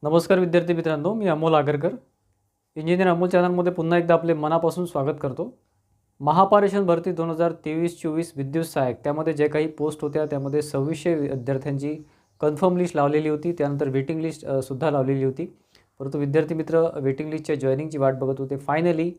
नमस्कार विद्यार्थी मित्रांनो, मी अमोल आगरकर. इंजिनियर अमोल चॅनलमध्ये पुन्हा एकदा आपले मनापासून स्वागत करतो. महापारेषण भरती 2023-24 विद्युत सहाय्यक त्यामध्ये जे काही पोस्ट होत्या त्यामध्ये 2600 विद्यार्थ्यांची कन्फर्म लिस्ट लावलेली होती. त्यानंतर वेटिंग लिस्ट सुद्धा लावलेली होती. परंतु विद्यार्थी मित्र वेटिंग लिस्टच्या जॉईनिंगची वाट बघत होते. फायनली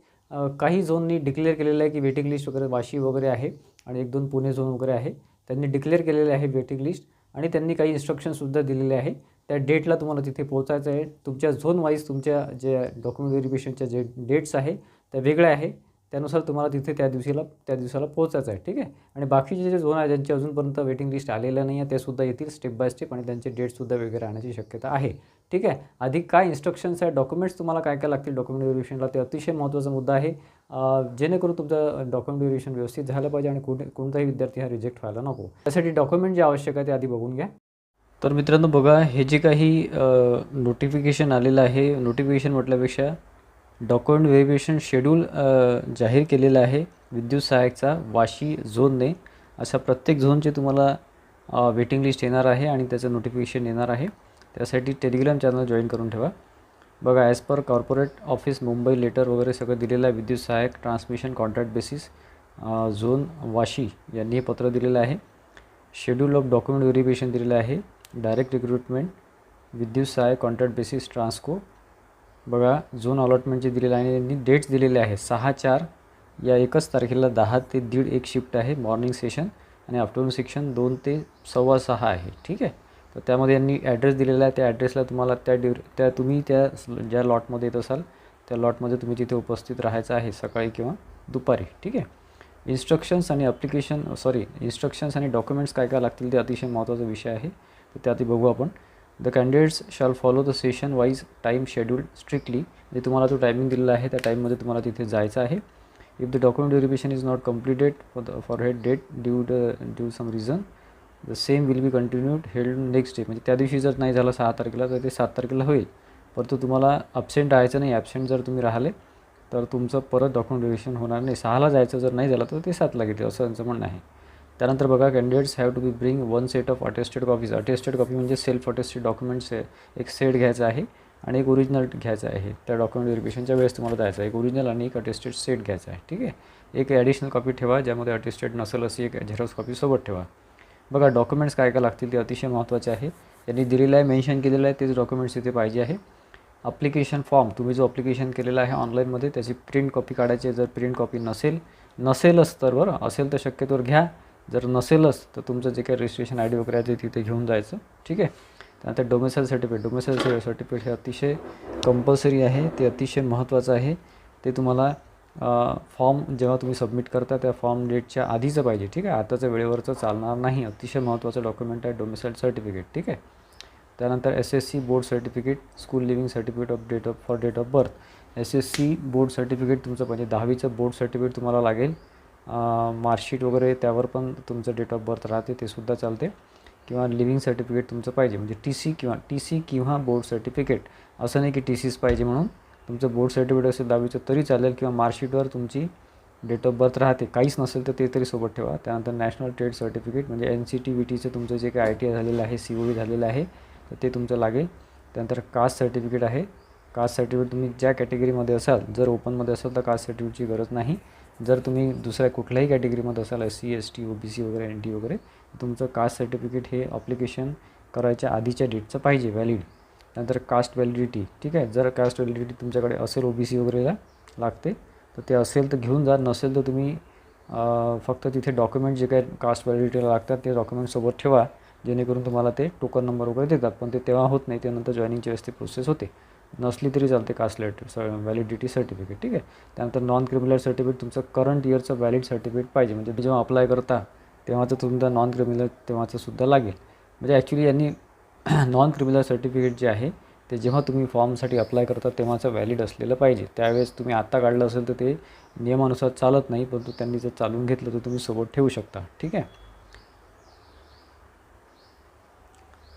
काही झोननी डिक्लेअर केलेलं आहे की वेटिंग लिस्ट वगैरे वाशी वगैरे आहे आणि 1-2 पुणे झोन वगैरे आहे. त्यांनी डिक्लेअर केलेले आहे वेटिंग लिस्ट आणि त्यांनी काही इन्स्ट्रक्शनसुद्धा दिलेले आहे. त्या डेटला तुम्हाला तिथे पोहोचायचं आहे. तुमच्या झोन वाईज तुमच्या जे डॉक्युमेंट व्हेरिफिकेशनच्या जे डेट्स आहे त्या वेगळ्या आहे. त्यानुसार तुम्हाला तिथे त्या दिवसाला पोहोचायचं आहे. ठीक आहे. आणि बाकीचे जे झोन आहे ज्यांची अजूनपर्यंत वेटिंग लिस्ट आलेल्या नाही आहे ते सुद्धा येतील स्टेप बाय स्टेप आणि त्यांचे डेट्ससुद्धा वेगळे राहण्याची शक्यता आहे. ठीक आहे. अधिक काय इन्स्ट्रक्शन्स आहे, डॉक्युमेंट्स तुम्हाला काय काय लागतील डॉक्युमेंट व्हेरिफिकेशनला ते अतिशय महत्त्वाचा मुद्दा आहे. जेणेकरून तुमचं डॉक्युमेंट व्हेरिफिकेशन व्यवस्थित झालं पाहिजे आणि कोणताही विद्यार्थी हा रिजेक्ट व्हायला नको. त्यासाठी डॉक्युमेंट जे आवश्यक आहे ते आधी बघून घ्या. तर मित्रांनो बघा, हे जे काही नोटिफिकेशन आलेलं आहे, नोटिफिकेशन म्हटल्यापेक्षा डॉक्युमेंट व्हेरिफिकेशन शेड्यूल जाहीर केलेलं आहे विद्युत सहाय्यकचा वाशी झोनने. अशा प्रत्येक झोनचे तुम्हाला वेटिंग लिस्ट येणार आहे आणि त्याचं नोटिफिकेशन येणार आहे. त्यासाठी टेलिग्राम चॅनल जॉईन करून ठेवा. बघा, as per corporate office Mumbai letter वगैरे सगळं दिलेलं आहे. विद्युत सहाय्यक transmission contract basis zone Vashi यांनी हे पत्र दिलेलं आहे. शेड्यूल ऑफ डॉक्युमेंट व्हेरिफिकेशन दिलेलं आहे. डायरेक्ट रिक्रुटमेंट विद्युत सहाय्यक कॉन्ट्रॅक्ट बेसिस ट्रान्सको. बघा, झोन अलॉटमेंटचे दिलेलं आहे आणि त्यांनी डेट्स दिलेले आहे 6-4 या एकच तारखेला 10 ते 1:30 एक शिफ्ट आहे मॉर्निंग सेशन आणि आफ्टरनून सेक्शन 2 ते 6:15 आहे. ठीक आहे. तर त्यामध्ये यांनी ॲड्रेस दिलेला आहे. त्या ॲड्रेसला तुम्हाला तुम्ही त्या ज्या लॉटमध्ये येत असाल त्या लॉटमध्ये तुम्ही तिथे उपस्थित राहायचं आहे सकाळी किंवा दुपारी. ठीक आहे. इन्स्ट्रक्शन्स आणि डॉक्युमेंट्स काय काय लागतील ते अतिशय महत्त्वाचा विषय आहे. तर ते आधी बघू आपण. The candidates shall follow the session wise time schedule strictly. जे तुम्हाला जो टायमिंग दिलेला आहे त्या टाईममध्ये तुम्हाला तिथे जायचं आहे. If the document verification is not completed for head date due some reason the same will be continued held next day. म्हणजे त्या दिवशी जर नाही झालं 6 तारखेला तर ते 7 तारखेला होईल. परंतु तुम्हाला ॲबसेंट राहायचं नाही. ॲबसेंट जर तुम्ही राहिले तर तुमचं परत डॉक्युमेंट व्हेरिफिकेशन होणार नाही. 6ला जायचं जर नाही झालं तर ते 7ला घेतील असं त्यांचं म्हणणं आहे. त्यानंतर बघा, candidates have to be bring 1 set of attested copies. Attested copy म्हणजे सेल्फ अटेस्टेड डॉक्युमेंट्स एक सेट घ्यायचा आहे आणि एक ओरिजिनल घ्यायचं आहे. त्या डॉक्युमेंट व्हेरिफिकेशनच्या वेळेस तुम्हाला द्यायचं आहे. एक ओरिजिनल आणि एक अटेस्टेड सेट घ्यायचा आहे. ठीक आहे. एक ॲडिशनल कॉपी ठेवा ज्यामध्ये अटेस्टेड नसेल अशी एक झेरॉक्स कॉपी सोबत ठेवा. बघा, डॉक्युमेंट्स काय काय लागतील ते अतिशय महत्त्वाचे आहे. त्यांनी दिलेलं आहे, मेन्शन केलेलं आहे, तेच डॉक्युमेंट्स इथे पाहिजे आहे. ॲप्लिकेशन फॉर्म, तुम्ही जो ॲप्लिकेशन केलेला आहे ऑनलाईनमध्ये त्याची प्रिंट कॉपी काढायची आहे. जर प्रिंट कॉपी नसेलच तर बरं, असेल तर शक्यतोवर घ्या. जर नसेलच तर तुमचं जे काही रजिस्ट्रेशन ID वगैरे आहे ते तिथे घेऊन जायचं. ठीक आहे. त्यानंतर डोमेसाईल सर्टिफिकेट हे अतिशय कंपल्सरी आहे. ते अतिशय महत्त्वाचं आहे. ते तुम्हाला फॉर्म जेव्हा तुम्ही सबमिट करता त्या फॉर्म डेटच्या आधीचं पाहिजे. ठीक आहे. आताचं वेळेवरचं चालणार नाही. अतिशय महत्त्वाचं डॉक्युमेंट आहे डोमेसाईल सर्टिफिकेट. ठीक आहे. त्यानंतर SSC board certificate, school leaving certificate of date of birth. SSC board certificate तुमचं पाहिजे. 10वीचं बोर्ड सर्टिफिकेट तुम्हाला लागेल. मार्कशीट वगैरे त्यावर पण तुमचं डेट ऑफ बर्थ राहते ते सुद्धा चालते. किंवा लिव्हिंग सर्टिफिकेट तुमचं पाहिजे म्हणजे TC किंवा बोर्ड सर्टिफिकेट. असं नाही की TCच पाहिजे म्हणून. तुमचं बोर्ड सर्टिफिकेट असेल 10वीचं तरी चालेल किंवा मार्कशीटवर तुमची डेट ऑफ बर्थ राहते. काहीच नसेल तर ते तरी सोबत ठेवा. त्यानंतर नॅशनल ट्रेड सर्टिफिकेट म्हणजे NCT-VTचं तुमचं जे काही ITI झालेलं आहे, COE झालेलं आहे तर ते तुमचं लागेल. त्यानंतर कास्ट सर्टिफिकेट आहे. कास्ट सर्टिफिकेट तुम्ही ज्या कॅटेगरीमध्ये असाल, जर ओपनमध्ये असाल तर कास्ट सर्टिफिकेटची गरज नाही. जर तुम्ही दुसऱ्या कुठल्याही कॅटेगरीमध्ये असाल, SC ST OBC वगैरे NT वगैरे, तुमचं कास्ट सर्टिफिकेट हे ॲप्लिकेशन करायच्या आधीच्या डेटचं पाहिजे व्हॅलिड. नंतर कास्ट व्हॅलिडिटी. ठीक आहे. जर कास्ट व्हॅलिडिटी तुमच्याकडे असेल OBC वगैरेला लागते तर ते असेल तर घेऊन जा. नसेल तर तुम्ही फक्त तिथे डॉक्युमेंट जे काही कास्ट व्हॅलिडिटीला लागतात ते डॉक्युमेंटसोबत ठेवा. जेणेकरून तुम्हाला ते टोकन नंबर वगैरे देतात. पण ते तेव्हा होत नाही. त्यानंतर जॉईनिंगच्या वेळेस ती प्रोसेस होते. नसली तरी चालते कास्ट व्हॅलिडिटी सर्टिफिकेट. ठीक आहे. त्यानंतर नॉन क्रिमिनल सर्टिफिकेट तुमचं करंट इयरचं व्हॅलिड सर्टिफिकेट पाहिजे. म्हणजे जेव्हा अप्लाय करता तेव्हाचं तुमचं नॉन क्रिमिनल तेव्हाचं सुद्धा लागेल. म्हणजे ॲक्च्युली यांनी नॉन क्रिमिनल सर्टिफिकेट जे आहे ते जेव्हा तुम्ही फॉर्मसाठी अप्लाय करता तेव्हाचं व्हॅलिड असलेलं पाहिजे. त्यावेळेस तुम्ही आत्ता काढलं असेल तर ते नियमानुसार चालत नाही. परंतु त्यांनी जर चालून घेतलं तर तुम्ही सोबत ठेवू शकता. ठीक आहे.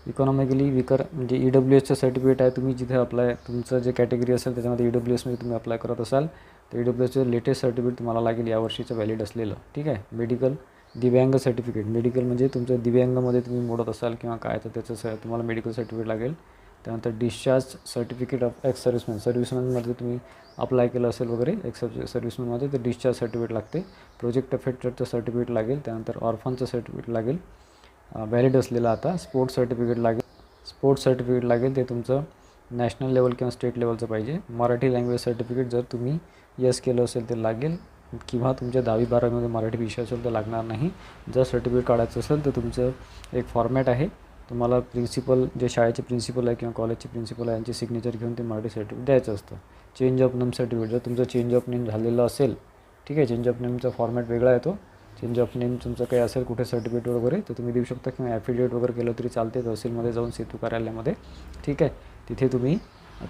इकॉनॉमिकली विकर म्हणजे EWSचं सर्टिफिकेट आहे. तुम्ही जिथे तुमचं जे कॅटेगरी असेल त्याच्यामध्ये EWSमध्ये तुम्ही अप्लाय करत असाल तर EWSचं लेटेस्ट सर्टिफिकेट तुम्हाला लागेल यावर्षीचं व्हॅलिड असलेलं. ठीक आहे. मेडिकल दिव्यांग सर्टिफिकेट. मेडिकल म्हणजे तुमचं दिव्यांगमध्ये तुम्ही मोडत असाल किंवा काय तर त्याचं तुम्हाला मेडिकल सर्टिफिकेट लागेल. त्यानंतर डिस्चार्ज सर्टिफिकेट ऑफ एक्स सर्व्हिसमॅनमध्ये तुम्ही अप्लाय केलं असेल वगैरे एक्स सर्व्हिसमॅनमध्ये, तर डिस्चार्ज सर्टिफिकेट लागते. प्रोजेक्ट अफेक्टेडचं सर्टिफिकेट लागेल. त्यानंतर ऑर्फनचं सर्टिफिकेट लागेल व्हॅलिड असलेलं. आता स्पोर्ट्स सर्टिफिकेट लागेल. ते तुमचं नॅशनल लेवल किंवा स्टेट लेवलचं पाहिजे. मराठी लँग्वेज सर्टिफिकेट जर तुम्ही यस केलं असेल ते लागेल, किंवा तुमच्या 10वी-12वीमध्ये मराठी विषय असेल तर लागणार नाही. जर सर्टिफिकेट काढायचं असेल तर तुमचं एक फॉर्मॅट आहे. तुम्हाला प्रिन्सिपल, जे शाळेचे प्रिन्सिपल आहे किंवा कॉलेजचे प्रिन्सिपल आहे यांची सिग्नेचर घेऊन ते मराठी सर्टिफिकेट द्यायचं असतं. चेंज ऑफ नेम सर्टिफिकेट जर तुमचं चेंज ऑफ नेम झालेलं असेल, ठीक आहे, चेंज ऑफ नेमचा फॉर्मॅट वेगळा येतो. चेंज ऑफ नेम तुमचं काही असेल कुठे सर्टिफिकेट वगैरे तर तुम्ही देऊ शकता, किंवा ॲफिडेविट वगैरे केलं तरी चालते. तहसीलमध्ये जाऊन सेतू कार्यालयामध्ये, ठीक आहे, तिथे तुम्ही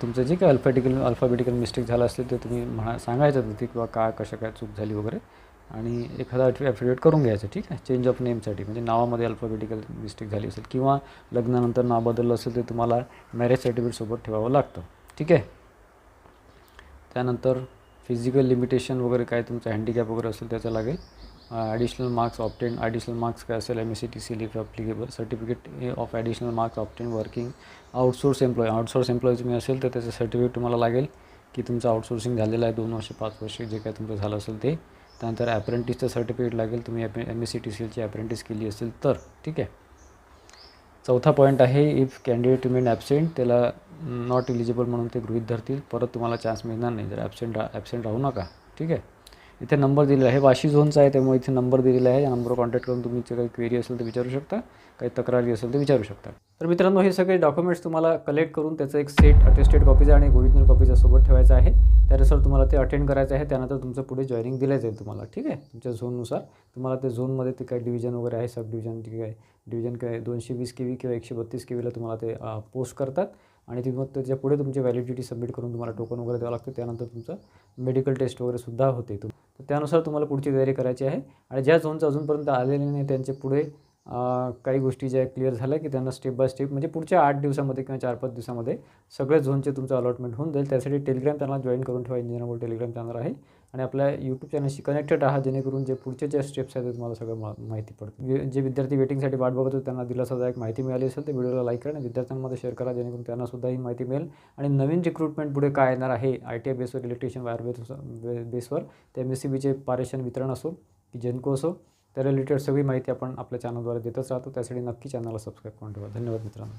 तुमचं जे काही अल्फाबेटिकल मिस्टेक झालं असेल ते तुम्ही सांगायचं तिथे, किंवा कशा काय चूक झाली वगैरे, आणि एखादा ॲफिडेविट करून घ्यायचं, ठीक आहे, चेंज ऑफ नेमसाठी. म्हणजे नावामध्ये अल्फाबेटिकल मिस्टेक झाली असेल, किंवा लग्नानंतर नाव बदललं असेल तर तुम्हाला मॅरेज सर्टिफिकेटसोबत ठेवावं लागतं, ठीक आहे. त्यानंतर फिजिकल लिमिटेशन वगैरे काय तुमचं हँडिकॅप वगैरे असेल त्याचं लागेल. ॲडिशनल मार्क्स काय असेल MECTC if applicable, certificate of additional marks obtained working outsource employee तुम्ही असेल तर त्याचं सर्टिफिकेट तुम्हाला लागेल की तुमचं आउटसोर्सिंग झालेलं आहे 2 वर्ष 5 वर्ष जे काय तुमचं झालं असेल ते. त्यानंतर ॲप्रेंटिसचं सर्टिफिकेट लागेल, तुम्ही MECTCLची ॲप्रेंटिस केली असेल तर, ठीक आहे. चौथा पॉईंट आहे, इफ कॅन्डिडेट रिमेन ॲबसेंट, त्याला नॉट एलिजिबल म्हणून ते गृहीत धरतील, परत तुम्हाला चान्स मिळणार नाही. जर ॲबसेंट राहू नका, ठीक आहे. इथे नंबर दिलेला आहे, वाशी झोनचा आहे त्यामुळे इथे नंबर दिलेला आहे. या नंबरवर कॉन्टॅक्ट करून तुम्ही काही क्वेरी असेल तर विचारू शकता, काही तक्रारी असेल तर विचारू शकता. तर मित्रांनो, हे सगळे डॉक्युमेंट्स तुम्हाला कलेक्ट करून त्याचं एक सेट अटेस्टेड कॉपीचा आणि ओरिजिनल कॉपीचा सोबत ठेवायचं आहे. त्यानुसार तुम्हाला ते अटेंड करायचं आहे. त्यानंतर तुमचं पुढे जॉईनिंग दिलं जाईल तुम्हाला, ठीक आहे. तुमच्या झोननुसार तुम्हाला ते झोनमध्ये ते काही डिव्हिजन वगैरे आहे, सब डिव्हिजन, ठीक आहे. डिव्हिजन काय 220 kV किंवा 132 kVला तुम्हाला ते पोस्ट करतात, आणि ती मग त्याच्या पुढे तुमची व्हॅलिडिटी सबमिट करून तुम्हाला टोकन वगैरे द्यावं लागतं. त्यानंतर तुमचं मेडिकल टेस्ट वगैरे सुद्धा होते. तर त्यानुसार तुम्हाला पुढची तयारी करायची आहे. आणि ज्या झोनचं अजूनपर्यंत आलेले नाही त्यांचे पुढे काही गोष्टी ज्या क्लिअर झाल्या की त्यांना स्टेप बाय स्टेप म्हणजे पुढच्या 8 दिवसामध्ये किंवा 4-5 दिवसामध्ये सगळ्या झोनचे तुमचं अलॉटमेंट होऊन जाईल. त्यासाठी टेलिग्राम चॅनल जॉईन करून ठेवा. इंजिनियर बोल टेलिग्राम चॅनल आहे, आणि आपल्या यूट्यूब चॅनलशी कनेक्टेड आहात, जेणेकरून जे पुढचे ज्या स्टेप्स आहेत ते तुम्हाला सगळं माहिती पडते. जे विद्यार्थी वेटिंगसाठी वाट बघत होते त्यांना दिलासादायक माहिती मिळाली असेल तर व्हिडिओला लाईक करा आणि विद्यार्थ्यांमध्ये शेअर करा, जेणेकरून त्यांनासुद्धा ही माहिती मिळेल. आणि नवीन रिक्रुटमेंट पुढे काय येणार आहे, ITI बेसवर, इलेक्ट्रिशियन वायर बेसवर, ते MSCBचे पारेषण वितरण असो की जेनको असो, त्या रिलेटेड सगळी माहिती आपण आपल्या चॅनलद्वारे देतच राहतो. त्यासाठी नक्की चॅनलला सबस्क्राईब करून ठेवा. धन्यवाद मित्रांनो.